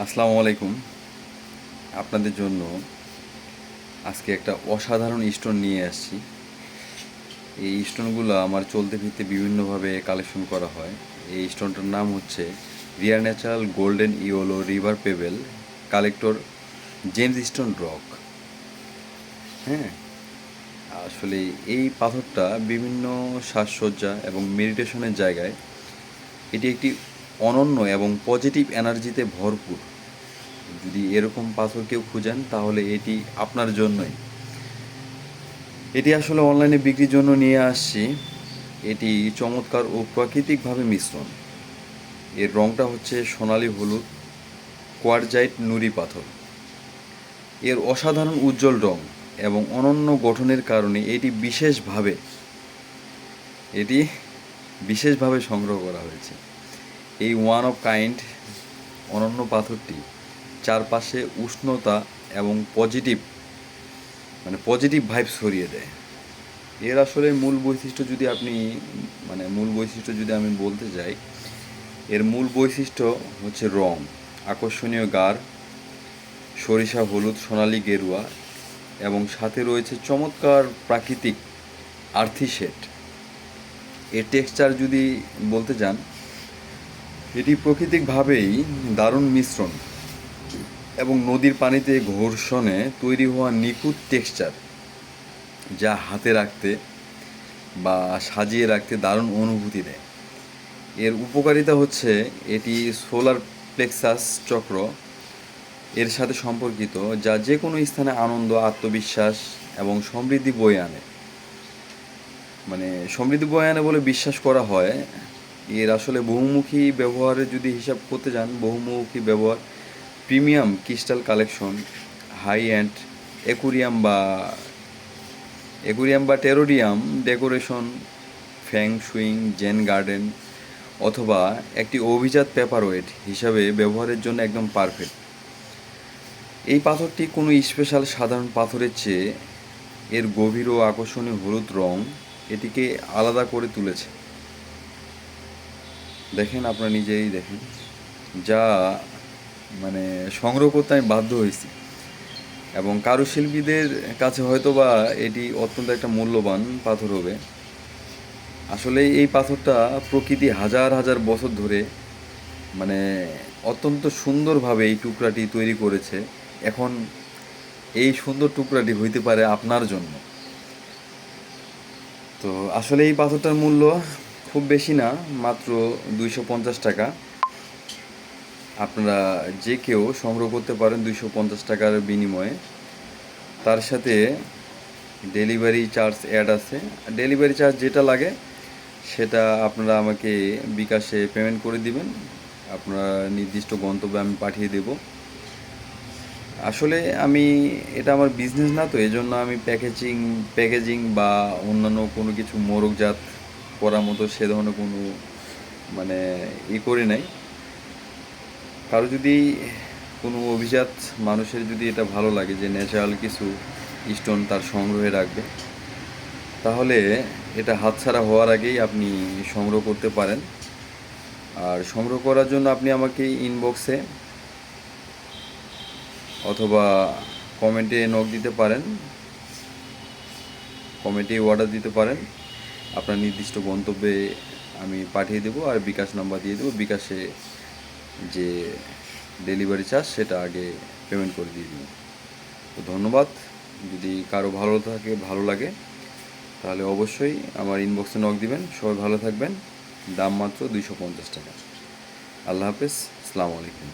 আসসালামু আলাইকুম। আপনাদের জন্য আজকে একটা অসাধারণ স্টোন নিয়ে আসছি। এই স্টোনগুলো আমার চলতে ফিরতে বিভিন্নভাবে কালেকশন করা হয়। এই স্টোনটার নাম হচ্ছে rare natural golden yellow river pebble collector gems stone rock. হ্যাঁ, আসলে এই পাথরটা বিভিন্ন সাজসজ্জা এবং মেডিটেশনের জায়গায় এটি একটি অনন্য এবং পজিটিভ এনার্জিতে ভরপুর। যদি এরকম পাথর কেউ খুঁজেন তাহলে এটি আপনার জন্যই। এটি আসলে অনলাইনে বিক্রির জন্য নিয়ে আসছি। এটি চমৎকার ও প্রাকৃতিকভাবে মিশ্রণ। এর রঙটা হচ্ছে সোনালি হলুদ কোয়ারজাইট নুড়ি পাথর। এর অসাধারণ উজ্জ্বল রং এবং অনন্য গঠনের কারণে এটি বিশেষভাবে সংগ্রহ করা হয়েছে। এই ওয়ান অফ কাইন্ড অনন্য পাথরটি চারপাশে উষ্ণতা এবং পজিটিভ ভাইব ছড়িয়ে দেয়। এর আসলে মূল বৈশিষ্ট্য যদি আমি বলতে যাই, এর মূল বৈশিষ্ট্য হচ্ছে রং, আকর্ষণীয় গার, সরিষা হলুদ সোনালি গেরুয়া এবং সাথে রয়েছে চমৎকার প্রাকৃতিক আর্থি শেড। এর টেক্সচার যদি বলতে যান, এটি প্রাকৃতিকভাবেই দারুণ মিশ্রণ এবং নদীর পানিতে ঘর্ষণে তৈরি হওয়া নিখুঁত টেক্সচার, যা হাতে রাখতে বা সাজিয়ে রাখতে দারুণ অনুভূতি দেয়। এর উপকারিতা হচ্ছে এটি সোলার প্লেক্সাস চক্র এর সাথে সম্পর্কিত, যা যে কোনো স্থানে আনন্দ, আত্মবিশ্বাস এবং সমৃদ্ধি বয়ে আনে বলে বিশ্বাস করা হয়। এর আসলে বহুমুখী ব্যবহারের যদি হিসাব করতে যান, বহুমুখী ব্যবহার, premium crystal collection, high end aquarium বা terrarium decoration, feng shui, zen garden অথবা একটি অভিজাত পেপারওয়েট হিসাবে ব্যবহারের জন্য একদম পারফেক্ট। এই পাথরটি কোনো স্পেশাল সাধারণ পাথরের চেয়ে এর গভীর ও আকর্ষণীয় হলুদ রং এটিকে আলাদা করে তুলেছে। দেখেন, আপনারা নিজেই দেখেন, যা সংগ্রহ করতে আমি বাধ্য হয়েছি। এবং কারুশিল্পীদের কাছে হয়তো বা এটি অত্যন্ত একটা মূল্যবান পাথর হবে। আসলে এই পাথরটা প্রকৃতি হাজার হাজার বছর ধরে মানে অত্যন্ত সুন্দরভাবে এই টুকরাটি তৈরি করেছে। এখন এই সুন্দর টুকরাটি হইতে পারে আপনার জন্য। তো আসলে এই পাথরটার মূল্য খুব বেশি না, মাত্র 250 টাকা। আপনারা যে কেউ সংগ্রহ করতে পারেন 250 টাকার বিনিময়ে। তার সাথে ডেলিভারি চার্জ অ্যাড আছে। ডেলিভারি চার্জ যেটা লাগে সেটা আপনারা আমাকে বিকাশে পেমেন্ট করে দিবেন। আপনার নির্দিষ্ট গন্তব্যে আমি পাঠিয়ে দেব। আসলে এটা আমার বিজনেস না, তো এজন্য আমি প্যাকেজিং বা অন্যান্য কোনো কিছু মোড়কজাত করার মতো সে ধরনের কোনো মানে করি নাই। কারো যদি কোনো অভিজাত মানুষের যদি এটা ভালো লাগে যে ন্যাচারাল কিছু স্টোন তার সংগ্রহে রাখবে, তাহলে এটা হাতছাড়া হওয়ার আগেই আপনি সংগ্রহ করতে পারেন। আর সংগ্রহ করার জন্য আপনি আমাকে ইনবক্সে অথবা কমেন্টে অর্ডার দিতে পারেন। আপনার নির্দিষ্ট গন্তব্যে আমি পাঠিয়ে দেবো আর বিকাশ নাম্বার দিয়ে দেবো। বিকাশে যে ডেলিভারি চার্জ সেটা আগে পেমেন্ট করে দিয়ে দেবো। তো ধন্যবাদ। যদি কারো ভালো লাগে তাহলে অবশ্যই আমার ইনবক্সে নক দিবেন। সবাই ভালো থাকবেন। দাম মাত্র 250 টাকা। আল্লাহ হাফেজ। আসসালামু আলাইকুম।